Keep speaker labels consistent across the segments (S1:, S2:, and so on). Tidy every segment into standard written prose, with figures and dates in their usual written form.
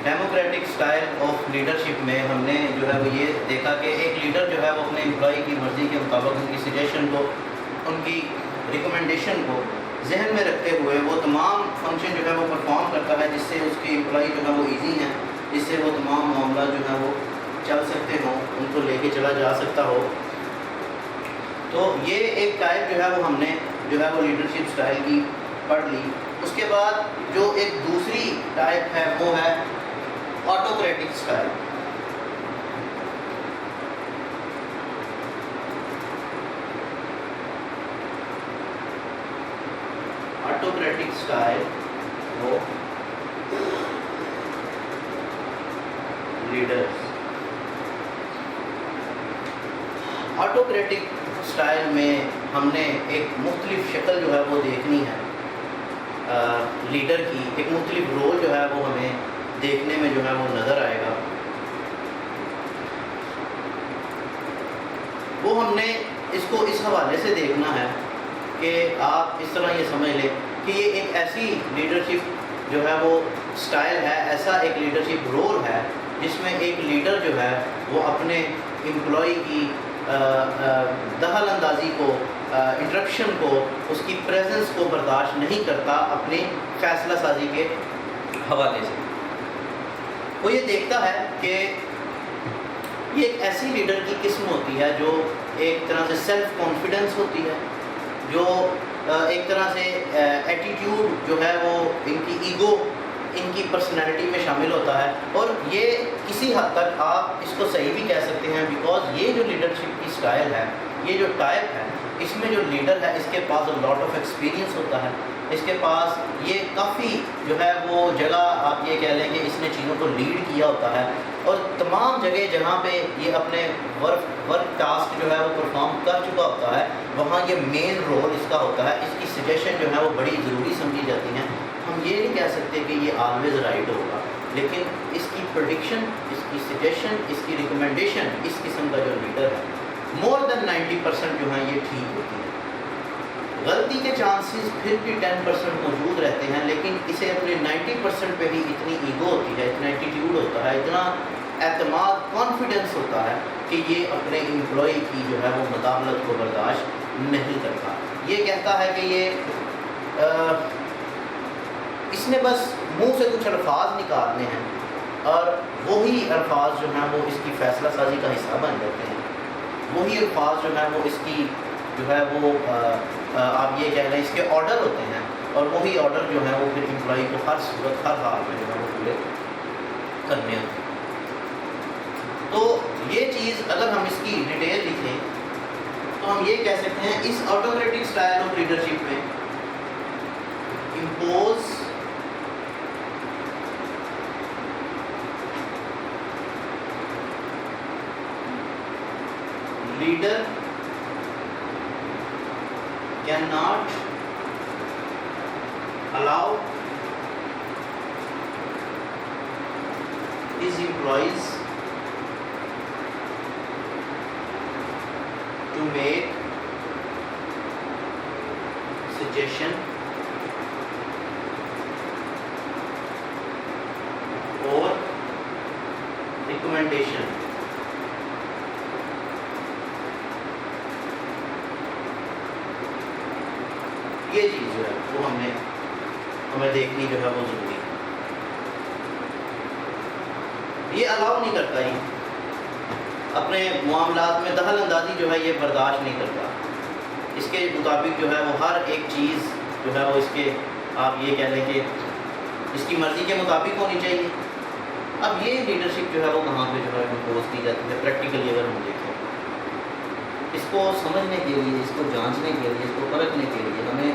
S1: Democratic style of leadership میں ہم نے جو ہے وہ یہ دیکھا کہ ایک لیڈر جو ہے وہ اپنے امپلائی کی مرضی کے مطابق ان کی سجیشن کو، ان کی ریکمنڈیشن کو ذہن میں رکھتے ہوئے وہ تمام فنکشن جو ہے وہ پرفارم کرتا ہے، جس سے اس کے امپلائی جو ہے وہ ایزی ہیں، جس سے وہ تمام معاملات جو ہیں وہ چل سکتے ہوں، ان کو لے کے چلا جا سکتا ہو۔ تو یہ ایک ٹائپ جو ہے وہ ہم نے جو ہے وہ لیڈرشپ سٹائل کی پڑھ لی۔ اس کے بعد جو ایک دوسری ٹائپ ہے وہ ہے آٹوکریٹک سٹائل۔ آٹوکریٹک سٹائل وہ لیڈرز۔ آٹوکریٹک سٹائل میں ہم نے ایک مختلف شکل جو ہے وہ دیکھنی ہے لیڈر کی، ایک مختلف رول جو ہے وہ ہمیں دیکھنے میں جو ہے وہ نظر آئے گا۔ وہ ہم نے اس کو اس حوالے سے دیکھنا ہے کہ آپ اس طرح یہ سمجھ لیں کہ یہ ایک ایسی لیڈرشپ جو ہے وہ سٹائل ہے، ایسا ایک لیڈرشپ رول ہے جس میں ایک لیڈر جو ہے وہ اپنے امپلائی کی دخل اندازی کو، انٹرپشن کو، اس کی پریزنس کو برداشت نہیں کرتا اپنی فیصلہ سازی کے حوالے سے۔ وہ یہ دیکھتا ہے کہ یہ ایک ایسی لیڈر کی قسم ہوتی ہے جو ایک طرح سے سیلف کانفیڈنس ہوتی ہے، جو ایک طرح سے ایٹیٹیوڈ جو ہے وہ ان کی ایگو، ان کی پرسنالٹی میں شامل ہوتا ہے، اور یہ کسی حد تک آپ اس کو صحیح بھی کہہ سکتے ہیں، بیکاز یہ جو لیڈرشپ کی سٹائل ہے، یہ جو ٹائپ ہے، اس میں جو لیڈر ہے اس کے پاس لاٹ آف ایکسپیرینس ہوتا ہے، اس کے پاس یہ کافی جو ہے وہ جگہ آپ یہ کہہ لیں کہ اس نے چیزوں کو لیڈ کیا ہوتا ہے، اور تمام جگہ جہاں پہ یہ اپنے ورک ٹاسک جو ہے وہ پرفارم کر چکا ہوتا ہے، وہاں یہ مین رول اس کا ہوتا ہے۔ اس کی سجیشن جو ہے وہ بڑی ضروری سمجھی جاتی ہیں۔ ہم یہ نہیں کہہ سکتے کہ یہ آلویز رائٹ ہوگا، لیکن اس کی پریڈکشن، اس کی سجیشن، اس کی ریکمنڈیشن، اس قسم کا جو لیڈر ہے، مور دین 90% جو ہیں یہ ٹھیک ہوتی ہے۔ غلطی کے چانسز پھر بھی 10% موجود رہتے ہیں، لیکن اسے اپنے 90% پہ بھی اتنی ایگو ہوتی ہے، اتنا ایٹیٹیوڈ ہوتا ہے، اتنا اعتماد، کانفیڈنس ہوتا ہے کہ یہ اپنے امپلائی کی جو ہے وہ مداخلت کو برداشت نہیں کرتا۔ یہ کہتا ہے کہ یہ اس نے بس منہ سے کچھ الفاظ نکالنے ہیں، اور وہی الفاظ جو ہیں وہ اس کی فیصلہ سازی کا حصہ بن جاتے ہیں، وہی الفاظ جو ہیں وہ اس کی جو ہے وہ آپ یہ کہہ لیں اس کے آرڈر ہوتے ہیں، اور وہی آرڈر جو ہیں وہ پھر امپلائی کو ہر صورت، ہر حال میں جو ہے وہ پورے کرنے ہوتے ہیں۔ تو یہ چیز اگر ہم اس کی ڈیٹیل لکھیں تو ہم یہ کہہ سکتے ہیں اس آٹوکریٹک سٹائل آف لیڈرشپ میں impose leader cannot allow his employees to make suggestion or recommendation یہ چیز جو ہے وہ ہمیں دیکھنی جو ہے وہ ضروری ہے۔ یہ الاؤ نہیں کرتا، یہ اپنے معاملات میں دخل اندازی جو ہے یہ برداشت نہیں کرتا، اس کے مطابق جو ہے وہ ہر ایک چیز جو ہے وہ اس کے آپ یہ کہہ لیں کہ اس کی مرضی کے مطابق ہونی چاہیے۔ اب یہ لیڈرشپ جو ہے وہ کہاں پہ جو ہے امپوز کی جاتی ہے پریکٹیکلی اگر ہم دیکھیں، اس کو سمجھنے کے لیے، اس کو جانچنے کے لیے، اس کو پرکھنے کے لیے ہمیں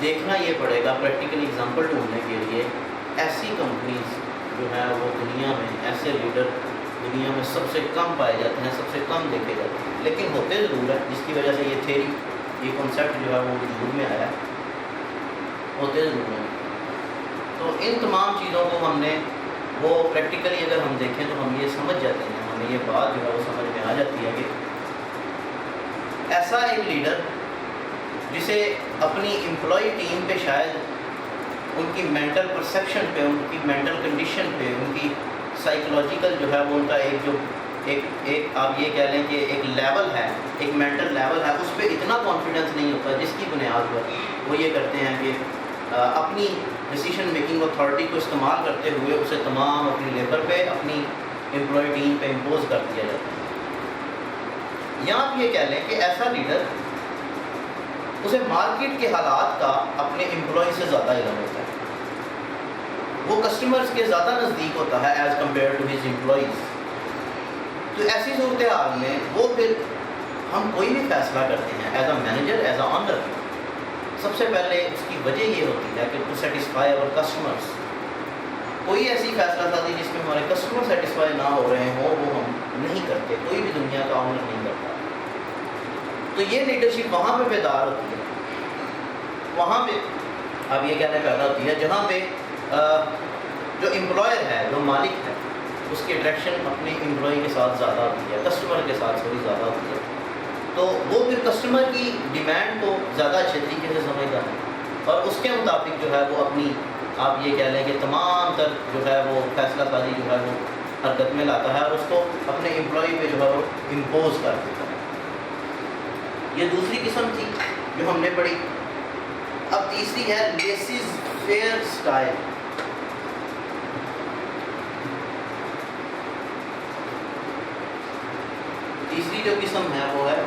S1: دیکھنا یہ پڑے گا، پریکٹیکل ایگزامپل ڈھونڈنے کے لیے ایسی کمپنیز جو ہے وہ دنیا میں، ایسے لیڈر دنیا میں سب سے کم پائے جاتے ہیں، سب سے کم دیکھے جاتے ہیں، لیکن ہوتے ضرور ہیں، جس کی وجہ سے یہ تھیری، یہ کنسیپٹ جو ہے وہ وجود میں آیا ہے، ہوتے ضرور ہیں۔ تو ان تمام چیزوں کو ہم نے وہ پریکٹیکلی اگر ہم دیکھیں تو ہم یہ سمجھ جاتے ہیں، ہمیں یہ بات جو ہے وہ سمجھ میں آ جاتی ہے کہ ایسا ایک لیڈر جسے اپنی امپلائی ٹیم پہ شاید ان کی مینٹل پرسیپشن پہ، ان کی مینٹل کنڈیشن پہ، ان کی سائیکولوجیکل جو ہے وہ ان کا ایک آپ یہ کہہ لیں کہ ایک لیول ہے، ایک مینٹل لیول ہے، اس پہ اتنا کانفیڈنس نہیں ہوتا، جس کی بنیاد پر وہ یہ کرتے ہیں کہ اپنی ڈیسیشن میکنگ اتھارٹی کو استعمال کرتے ہوئے اسے تمام اپنی لیبر پہ، اپنی امپلائی ٹیم پہ امپوز کر دیا جاتا ہے۔ یا آپ یہ کہہ لیں کہ ایسا لیڈر، اسے مارکیٹ کے حالات کا اپنے امپلائی سے زیادہ علم ہوتا ہے، وہ کسٹمرز کے زیادہ نزدیک ہوتا ہے as compare to his employees. تو ایسی صورتحال میں وہ پھر ہم کوئی بھی فیصلہ کرتے ہیں as a manager, as a owner, سب سے پہلے اس کی وجہ یہ ہوتی ہے کہ ٹو سیٹسفائی اور کسٹمرس۔ کوئی ایسی فیصلہ سازی جس میں ہمارے کسٹمر سیٹسفائی نہ ہو رہے ہوں وہ ہم نہیں کرتے، کوئی بھی دنیا کا آنر نہیں کرتا۔ تو یہ لیڈرشپ وہاں پہ بیدار ہوتی ہے، وہاں پہ اب یہ کہنے پیدا ہوتی ہے جہاں پہ جو امپلائر ہے، جو مالک ہے، اس کی اٹریکشن اپنے امپلائی کے ساتھ زیادہ ہوتی ہے، کسٹمر کے ساتھ تھوڑی زیادہ ہوتی ہے، تو وہ پھر کسٹمر کی ڈیمانڈ کو زیادہ اچھے طریقے سے سمجھتا ہے اور اس کے مطابق جو ہے وہ اپنی آپ یہ کہہ لیں کہ تمام تر جو ہے وہ فیصلہ سازی جو ہے وہ حرکت میں لاتا ہے اور اس کو اپنے امپلائی پہ جو ہے وہ امپوز کر دیتا ہے۔ یہ دوسری قسم تھی جو ہم نے پڑھی۔ اب تیسری ہے لیسیز فیئر اسٹائل۔ تیسری جو قسم ہے وہ ہے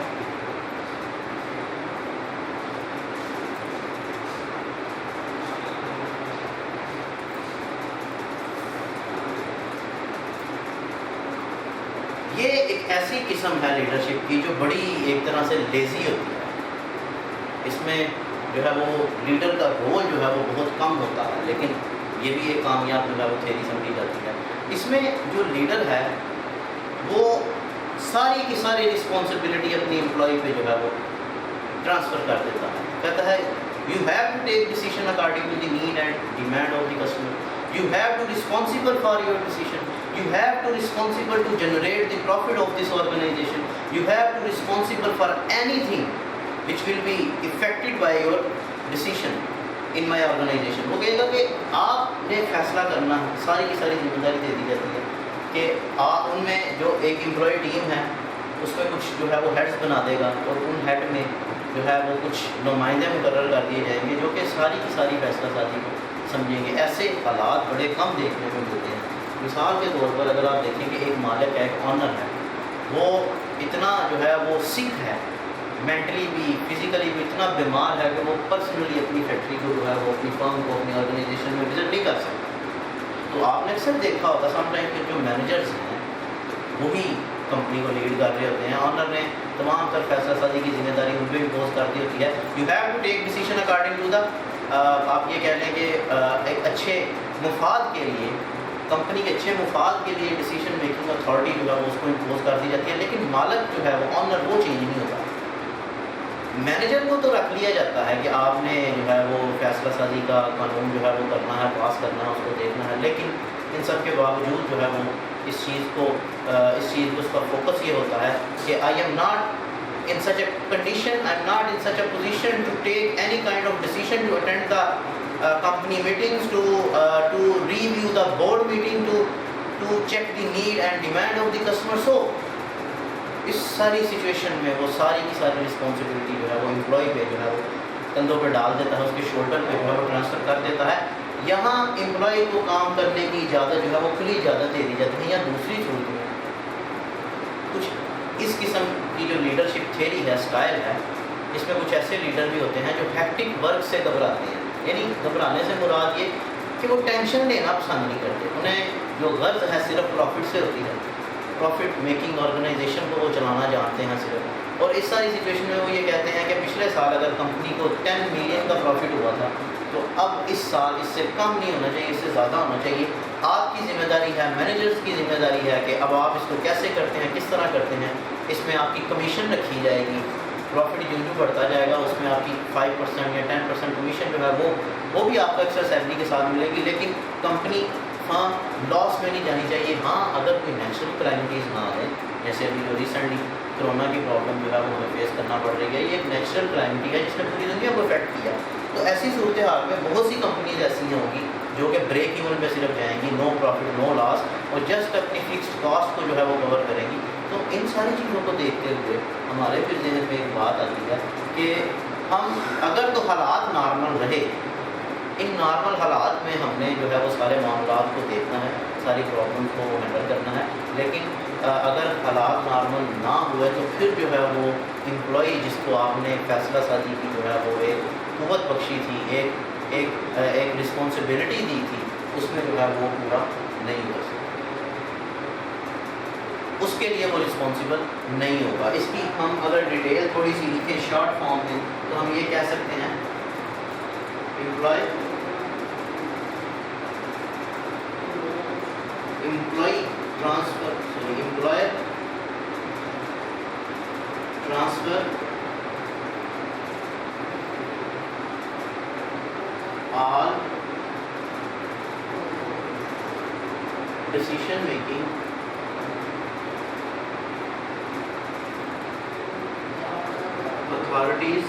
S1: یہ ایک ایسی قسم ہے لیڈرشپ کی جو بڑی ایک طرح سے لیزی ہوتی ہے۔ اس میں جو ہے وہ لیڈر کا رول جو ہے وہ بہت کم ہوتا ہے، لیکن یہ بھی ایک کامیاب جو ہے وہ تھیری سمجھی جاتی ہے۔ اس میں جو لیڈر ہے وہ ساری کی ساری رسپانسبلٹی اپنی امپلائی پہ جو ہے وہ ٹرانسفر کر دیتا ہے، کہتا ہے you have to take decision according to the need and demand of the customer, you have to responsible for your decision, you have to responsible to generate the profit of this organization, you have to responsible for anything which will be affected by your decision in my organization۔ وہ کہے گا کہ آپ نے فیصلہ کرنا ہے، ساری کی ساری ذمہ داری دے دی جاتی ہے کہ آپ ان میں جو ایک امپلائی ٹیم ہے اس میں کچھ جو ہے وہ ہیڈز بنا دے گا اور ان ہیڈ میں جو ہے وہ کچھ نمائندے مقرر کر دیے جائیں گے جو کہ ساری کی ساری فیصلہ سازی کو سمجھیں گے۔ ایسے حالات بڑے کم دیکھنے کو ملتے ہیں۔ مثال کے طور پر اگر آپ دیکھیں کہ ایک مالک ہے، ایک آنر ہے، وہ اتنا جو ہے وہ سکھ ہے، مینٹلی بھی فزیکلی بھی اتنا بیمار ہے کہ وہ پرسنلی اپنی فیکٹری کو جو ہے وہ اپنی فرم کو اپنی آرگنائزیشن میں وزٹ نہیں کر سکتا۔ تو آپ نے اکثر دیکھا ہوگا سم ٹائم کہ جو مینیجرز ہیں وہی کمپنی کو لیڈ کر رہے ہوتے ہیں، آنر نے تمام تر فیصلہ سازی کی ذمہ داری ان پہ امپوز کر دی ہوتی ہے۔ You have to take decision according to the, آپ یہ کہہ لیں کہ ایک اچھے مفاد کے لیے، کمپنی کے اچھے مفاد کے لیے ڈیسیشن میکنگ اتھارٹی جو ہے وہ اس کو امپوز کر دی جاتی ہے، لیکن مالک جو ہے وہ آنر وہ چینج نہیں ہوتا۔ مینیجر کو تو رکھ لیا جاتا ہے کہ آپ نے جو ہے وہ فیصلہ سازی کا قانون جو ہے وہ کرنا ہے، پاس کرنا ہے، اس کو دیکھنا ہے، لیکن ان سب کے باوجود جو ہے وہ اس چیز کو اس پر فوکس یہ ہوتا ہے کہ I am not in such a condition, I am not in such a position to take any kind of decision, to attend the company meetings, to review the board meeting, to check the need and demand of the customer. So اس ساری situation میں وہ ساری کی ساری responsibility جو ہے وہ employee پہ جو ہے وہ کندھوں پہ ڈال دیتا ہے، اس کے شولڈر پہ جو ہے وہ ٹرانسفر کر دیتا ہے۔ یہاں امپلائی کو کام کرنے کی اجازت جو ہے وہ کھلی اجازت دے دی جاتی ہے۔ یا دوسری صورت میں کچھ اس قسم کی جو لیڈرشپ تھیری ہے، اسٹائل ہے، اس میں کچھ ایسے لیڈر بھی ہوتے ہیں جو ہیکٹک ورک سے گھبراتے ہیں، یعنی گھبرانے سے مراد یہ کہ وہ ٹینشن لینا پسند نہیں کرتے، انہیں جو غرض ہے صرف پروفٹ سے ہوتی ہے، پروفٹ میکنگ آرگنائزیشن کو وہ چلانا جانتے ہیں صرف۔ اور اس ساری سچویشن میں وہ یہ کہتے ہیں کہ پچھلے سال اگر کمپنی کو 10 ملین کا پروفٹ ہوا تھا تو اب اس سال اس سے کم نہیں ہونا چاہیے، اس سے زیادہ ہونا چاہیے۔ آپ کی ذمہ داری ہے، مینیجرز کی ذمہ داری ہے کہ اب آپ اس کو کیسے کرتے ہیں، کس طرح کرتے ہیں، اس میں آپ کی کمیشن رکھی جائے گی، پروفٹ جو بڑھتا جائے گا اس میں آپ کی 5% یا 10% کمیشن جو ہے وہ بھی آپ کو ایکسٹرا سیلری کے ساتھ ملے گی، لیکن کمپنی لاس میں نہیں جانی چاہیے۔ ہاں اگر کوئی نیچرل کلائمٹیز نہ آئے، جیسے ابھی جو ریسنٹلی کرونا کی پرابلم جو ہے وہ ہمیں فیس کرنا پڑ رہی ہے، یہ ایک نیچرل کلائمٹی ہے جس نے پوری دنیا کو افیکٹ کیا، تو ایسی صورتحال میں بہت سی کمپنیز ایسی ہوں گی جو کہ بریک ایون پہ صرف جائیں گی، نو پروفٹ نو لاس، اور جسٹ اپنی فکسڈ کاسٹ کو جو ہے وہ کور کریں گی. تو ان ساری چیزوں کو دیکھتے ہوئے ہمارے پھر ذہن میں ایک بات آتی ہے کہ ہم اگر تو حالات نارمل رہے، ان نارمل حالات میں ہم نے جو ہے وہ سارے معاملات کو دیکھنا ہے، ساری پرابلم کو ہینڈل کرنا ہے. لیکن اگر حالات نارمل نہ ہوئے تو پھر جو ہے وہ امپلائی جس کو آپ نے فیصلہ سازی کی جو ہے وہ ایک قوت بخشی تھی، ایک رسپانسبلٹی دی تھی، اس میں جو ہے وہ پورا نہیں ہو سکتا، اس کے لیے وہ رسپانسبل نہیں ہوگا. اس کی ہم اگر ڈیٹیل تھوڑی سی لکھیں شارٹ فارم میں تو ہم یہ کہہ سکتے ہیں employee transfer all decision making authorities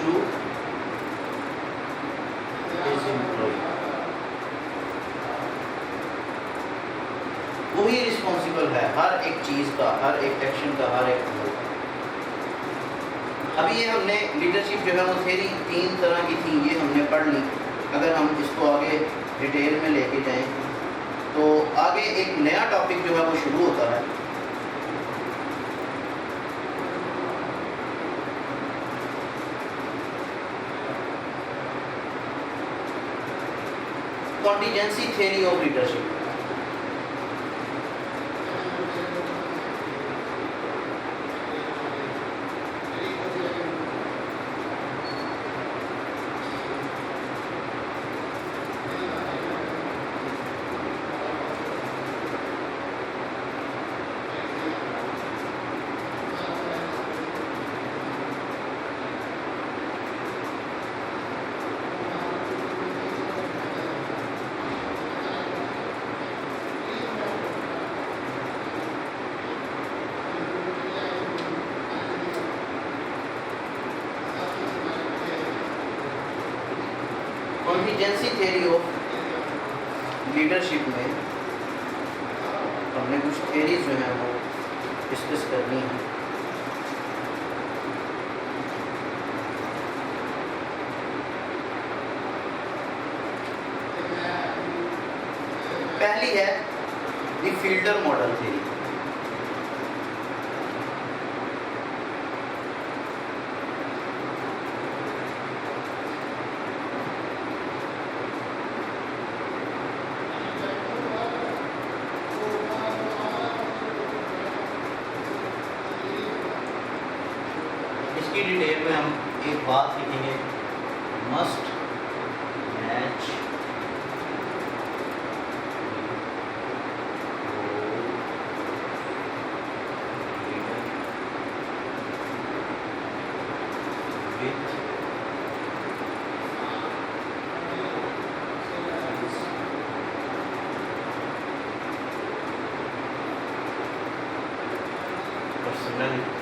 S1: to his employee. وہی رسپانسبل ہے ہر ایک چیز کا، ہر ایک ایکشن کا، ہر ایک عمل کا. ابھی یہ ہم نے لیڈرشپ جو ہے وہ تھیری 3 طرح کی تھی، یہ ہم نے پڑھ لی. اگر ہم اس کو آگے ڈیٹیل میں لے کے جائیں تو آگے ایک نیا ٹاپک جو ہے وہ شروع ہوتا ہے. Contingency theory of leadership. Contingency theory of leadership میں ہم نے کچھ تھیریز جو ہیں وہ ڈسکس کرنی ہیں. پہلی ہے دی فیلڈر ماڈل تھیوری. کی ڈیٹیل میں ہم ایک بات لکھیں گے، مسٹ میچ with personality.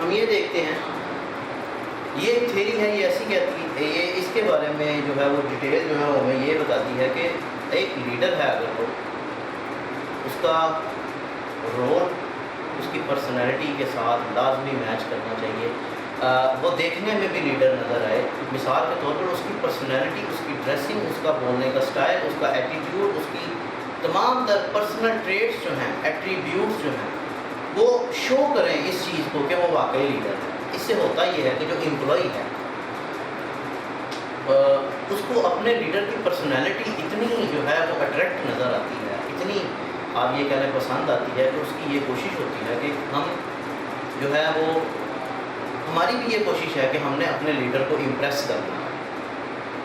S1: ہم یہ دیکھتے ہیں یہ ایک تھیری ہے، یہ ایسی کہتی ہے، یہ اس کے بارے میں جو ہے وہ ڈیٹیل جو ہے وہ ہمیں یہ بتاتی ہے کہ ایک لیڈر ہے اگر وہ اس کا رول اس کی پرسنالٹی کے ساتھ لازمی میچ کرنا چاہیے. وہ دیکھنے میں بھی لیڈر نظر آئے. مثال کے طور پر اس کی پرسنالٹی، اس کی ڈریسنگ، اس کا بولنے کا سٹائل، اس کا ایٹیٹیوڈ، اس کی تمام تر پرسنل ٹریٹس جو ہیں، ایٹریبیوٹس جو ہیں، وہ شو کریں اس چیز کو کہ وہ واقعی لیڈر ہے. اس سے ہوتا یہ ہے کہ جو امپلائی ہے اس کو اپنے لیڈر کی پرسنالٹی اتنی جو ہے وہ اٹریکٹ نظر آتی ہے، اتنی آپ یہ کہنے پسند آتی ہے کہ اس کی یہ کوشش ہوتی ہے کہ ہم جو ہے وہ، ہماری بھی یہ کوشش ہے کہ ہم نے اپنے لیڈر کو امپریس کرنا.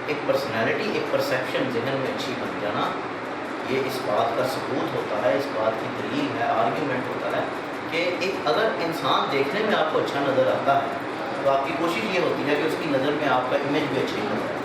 S1: ایک پرسنالٹی، ایک پرسیپشن ذہن میں اچھی بن جانا، یہ اس بات کا ثبوت ہوتا ہے، اس بات کی دلیل ہے، آرگیومنٹ ہوتا ہے کہ ایک اگر انسان دیکھنے میں آپ کو اچھا نظر آتا ہے تو آپ کی کوشش یہ ہوتی ہے کہ اس کی نظر میں آپ کا امیج بھی اچھی نظر آئے.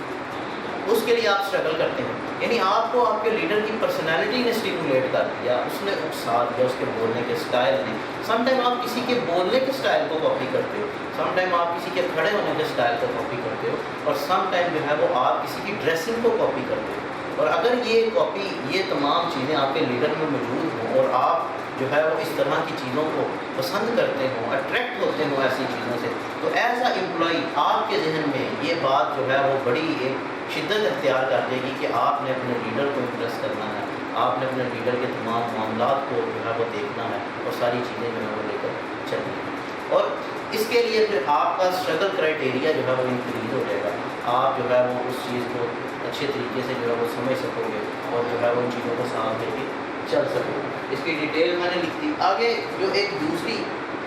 S1: اس کے لیے آپ اسٹرگل کرتے ہیں. یعنی آپ کو آپ کے لیڈر کی پرسنالٹی نے اسٹیمولیٹ کر دیا, اس نے اکسا دیا, اس کے بولنے کے اسٹائل نے. سم ٹائم آپ کسی کے بولنے کے اسٹائل کو کاپی کرتے ہو, سم ٹائم آپ کسی کے کھڑے ہونے کے اسٹائل کو کاپی کرتے ہو, اور سم ٹائم جو ہے وہ آپ کسی کی ڈریسنگ کو کاپی کرتے ہو. اور اگر یہ کاپی, یہ تمام چیزیں آپ کے لیڈر میں موجود ہوں اور آپ جو ہے وہ اس طرح کی چیزوں کو پسند کرتے ہوں, اٹریکٹ ہوتے ہوں ایسی چیزوں سے, تو ایز اے امپلائی آپ کے ذہن میں یہ بات جو ہے وہ بڑی ایک شدت اختیار کر دے گی کہ آپ نے اپنے لیڈر کو امپریس کرنا ہے, آپ نے اپنے لیڈر کے تمام معاملات کو جو ہے وہ دیکھنا ہے اور ساری چیزیں جو ہے وہ لے کر چلنی ہے. اور اس کے لیے پھر آپ کا اسٹرگل کرائٹیریا جو ہے وہ انکریز ہو جائے گا. آپ جو ہے وہ اس چیز کو اچھے طریقے سے جو ہے وہ سمجھ سکو گے اور جو ہے وہ ان چیزوں کو ساتھ لے کے چل سکو گے. اس کی ڈیٹیل میں نے لکھ دی. آگے جو ایک دوسری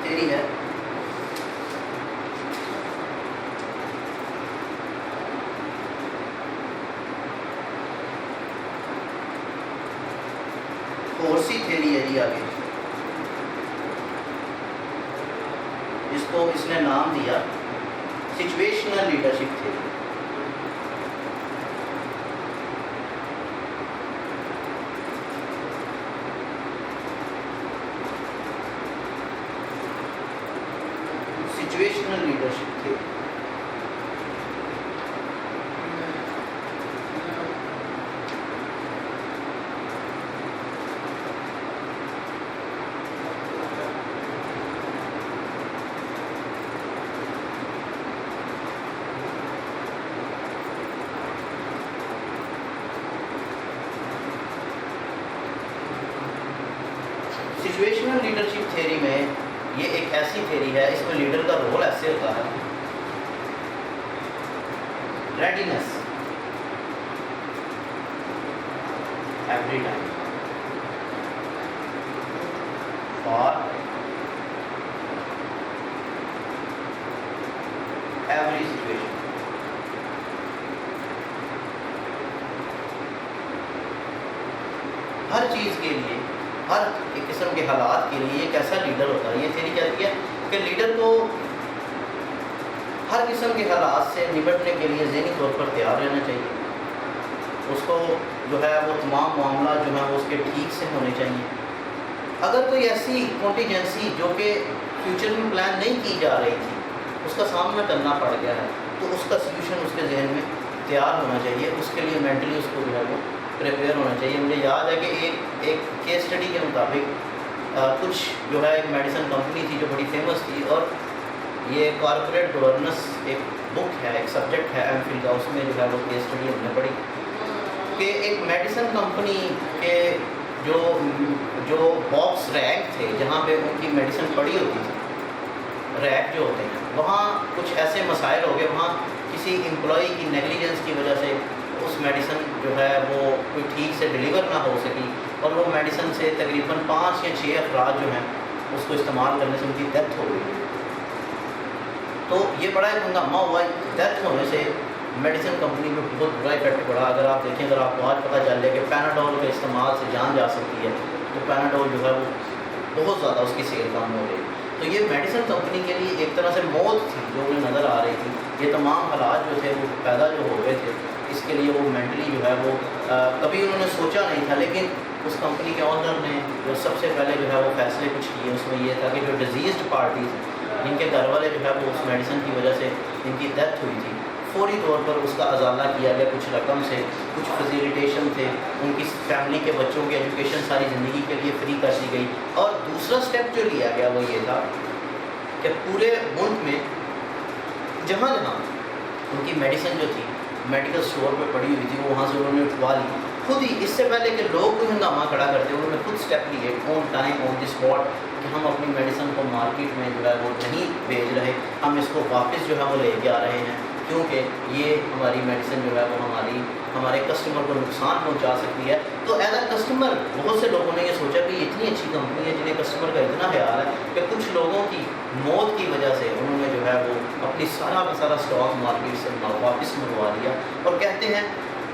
S1: تھیوری ہے, فورسی تھیوری ہے جی. آگے جس کو اس نے نام دیا situational leadership theory. Situational leadership theory situational leadership theory میں یہ ایک ایسی تھیوری ہے, اس میں لیڈر کا رول ایسے ہوتا ہے radiance every time for every situation. ہر چیز کے لیے, ہر ایک قسم کے حالات کے لیے ایک ایسا لیڈر ہوتا ہے. یہ تھیوری کہتی ہے کہ لیڈر کو ہر قسم کے حالات سے نمٹنے کے لیے ذہنی طور پر تیار رہنا چاہیے. اس کو جو ہے وہ تمام معاملات جو ہیں وہ اس کے ٹھیک سے ہونے چاہیے. اگر کوئی ایسی کانٹیجنسی جو کہ فیوچر میں پلان نہیں کی جا رہی تھی, اس کا سامنا کرنا پڑ گیا ہے, تو اس کا سلیوشن اس کے ذہن میں تیار ہونا چاہیے. اس کے لیے مینٹلی اس کو جو ہے وہ پریپیئر ہونا چاہیے. مجھے یاد ہے کہ ایک کیس اسٹڈی کے مطابق کچھ جو ہے ایک میڈیسن کمپنی تھی جو بڑی فیمس تھی, اور یہ کارپوریٹ گورننس ایک بک ہے, ایک سبجیکٹ ہے ایم فل کا, اس میں جو ہے وہ کیس اسٹڈی ہم نے پڑھی کہ ایک میڈیسن کمپنی کے جو باکس ریک تھے جہاں پہ ان کی میڈیسن پڑی ہوتی تھی, ریک جو ہوتے ہیں, وہاں کچھ ایسے مسائل ہو گئے, وہاں کسی امپلائی کی نیگلیجنس کی وجہ سے اس میڈیسن جو ہے وہ کوئی ٹھیک سے ڈیلیور نہ ہو سکی, اور وہ میڈیسن سے تقریباً 5 یا 6 افراد جو ہیں اس کو استعمال کرنے سے ان کی ڈیتھ ہو گئی. تو یہ بڑا ایک ہنگامہ ہوا. ڈیتھ ہونے سے میڈیسن کمپنی میں بہت برا افیکٹ پڑا. اگر آپ دیکھیں, اگر آپ کو آج پتہ چل جائے کہ پیناڈول کے استعمال سے جان جا سکتی ہے, تو پیناڈول جو ہے وہ بہت زیادہ اس کی سیل کم ہو گئی. تو یہ میڈیسن کمپنی کے لیے ایک طرح سے موت تھی جو انہیں نظر آ رہی تھی. یہ تمام حالات جو تھے وہ پیدا جو ہو گئے تھے, اس کے لیے وہ مینٹلی جو ہے وہ کبھی انہوں نے سوچا نہیں تھا. لیکن اس کمپنی کے آنر نے جو سب سے پہلے جو ہے وہ فیصلے کچھ کیے, اس میں یہ تھا کہ جو ڈیزیزڈ پارٹیز جن کے گھر والے جو ہے وہ اس میڈیسن کی وجہ سے جن کی ڈیتھ ہوئی تھی, فوری طور پر اس کا ازالہ کیا گیا. کچھ رقم سے, کچھ فیسیلیٹیشن تھے, ان کی فیملی کے بچوں کی ایجوکیشن ساری زندگی کے لیے فری کر دی گئی. اور دوسرا سٹیپ جو لیا گیا وہ یہ تھا کہ پورے ملک میں جہاں جہاں ان کی میڈیسن جو تھی میڈیکل اسٹور پہ پڑی ہوئی تھی, وہ وہاں سے انہوں نے اٹھوا لی خود ہی. اس سے پہلے کہ لوگ کوئی ہنگامہ کھڑا کرتے, انہوں نے خود اسٹیپ لیے on time on the spot کہ ہم اپنی میڈیسن کو مارکیٹ میں جو ہے وہ نہیں بھیج رہے, ہم اس کو واپس جو ہے وہ لے کے آ رہے ہیں, کیونکہ یہ ہماری میڈیسن جو ہے وہ ہمارے کسٹمر کو نقصان پہنچا سکتی ہے. تو ایز اے کسٹمر بہت سے لوگوں نے یہ سوچا کہ یہ اتنی اچھی کمپنی ہے جنہیں کسٹمر کا اتنا خیال ہے کہ کچھ لوگوں کی موت کی وجہ سے انہوں نے جو ہے وہ اپنی سارا کا سارا اسٹاک مارکیٹ سے واپس منگوا لیا. اور کہتے ہیں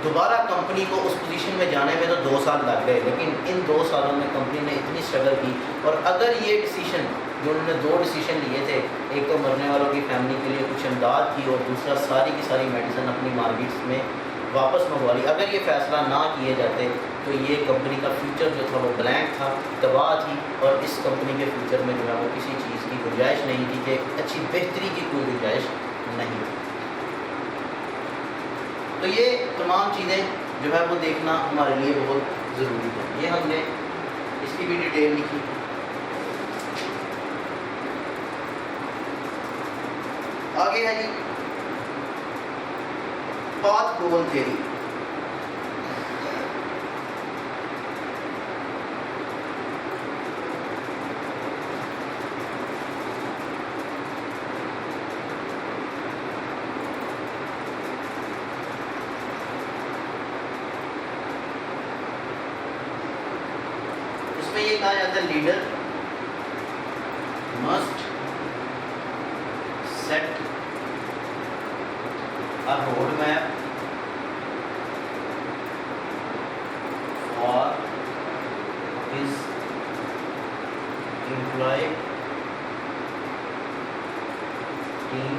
S1: دوبارہ کمپنی کو اس پوزیشن میں جانے میں تو 2 سال لگ گئے, لیکن ان 2 سالوں میں کمپنی نے اتنی اسٹرگل کی. اور اگر یہ ڈیسیشن جو انہوں نے 2 ڈیسیشن لیے تھے, ایک تو مرنے والوں کی فیملی کے لیے کچھ امداد کی, اور دوسرا ساری کی ساری میڈیسن اپنی مارکیٹس میں واپس منگوا لی. اگر یہ فیصلہ نہ کیے جاتے تو یہ کمپنی کا فیوچر جو تھا وہ بلینک تھا, تباہ تھی, اور اس کمپنی کے فیوچر میں جو ہے وہ کسی چیز کی گنجائش نہیں تھی, کہ اچھی بہتری کی کوئی گنجائش نہیں تھی. تو یہ تمام چیزیں جو ہے وہ دیکھنا ہمارے لیے بہت ضروری ہے. یہ ہم نے اس کی بھی ڈیٹیل لکھی. آگے ہے جی پاتھ پروون تھیوری. اس میں یہ کہا جاتا ہے leader must set a roadmap for his employee team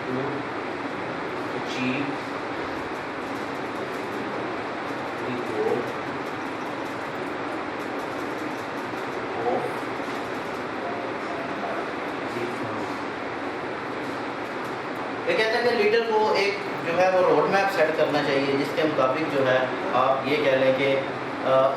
S1: to achieve the goal of یہ کہتا ہے کہ لیڈر کو ایک جو ہے وہ روڈ میپ سیٹ کرنا چاہیے, جس کے مطابق جو ہے آپ یہ کہہ لیں کہ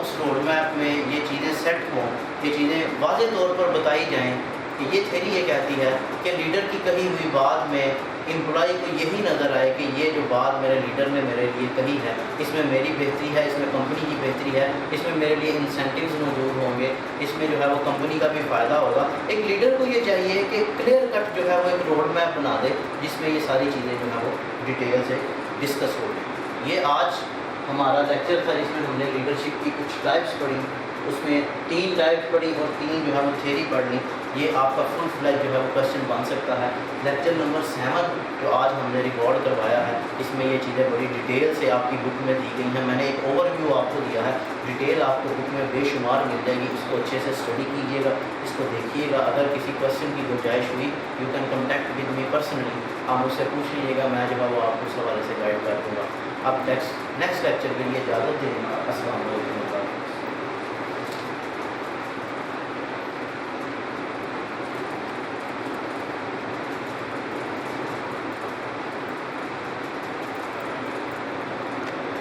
S1: اس روڈ میپ میں یہ چیزیں سیٹ ہوں, یہ چیزیں واضح طور پر بتائی جائیں. کہ یہ تھیوری یہ کہتی ہے کہ لیڈر کی کہی ہوئی بات میں امپلائی کو یہی نظر آئے کہ یہ جو بات میرے لیڈر نے میرے لیے کہی ہے, اس میں میری بہتری ہے, اس میں کمپنی کی بہتری ہے, اس میں میرے لیے انسینٹیوز موجود ہوں گے, اس میں جو ہے وہ کمپنی کا بھی فائدہ ہوگا. ایک لیڈر کو یہ چاہیے کہ کلیئر کٹ جو ہے وہ ایک روڈ میپ بنا دے, جس میں یہ ساری چیزیں جو ہے وہ ڈیٹیل سے ڈسکس ہو گئی. یہ آج ہمارا لیکچر تھا جس میں ہم نے لیڈرشپ کی کچھ ٹائپس پڑھی, اس میں 3 ٹائپس پڑھی اور 3 جو ہے وہ تھیوری پڑھ لی. یہ آپ کا فل فلیج جو ہے وہ کوشچن بن سکتا ہے. لیکچر نمبر 7 جو آج ہم نے ریکارڈ کروایا ہے, اس میں یہ چیزیں بڑی ڈیٹیل سے آپ کی بک میں دی گئی ہیں. میں نے ایک اوور ویو آپ کو دیا ہے, ڈیٹیل آپ کو بک میں بے شمار مل جائے گی. اس کو اچھے سے اسٹڈی کیجیے گا, اس کو دیکھیے گا. اگر کسی کوشچن کی گنجائش ہوئی, you can contact with me personally, آپ مجھ سے پوچھ لیجیے گا, میں جو ہے وہ آپ کو اس حوالے سے گائڈ کر دوں گا. اب نیکسٹ لیکچر کے لیے اجازت دیں. السلام علیکم.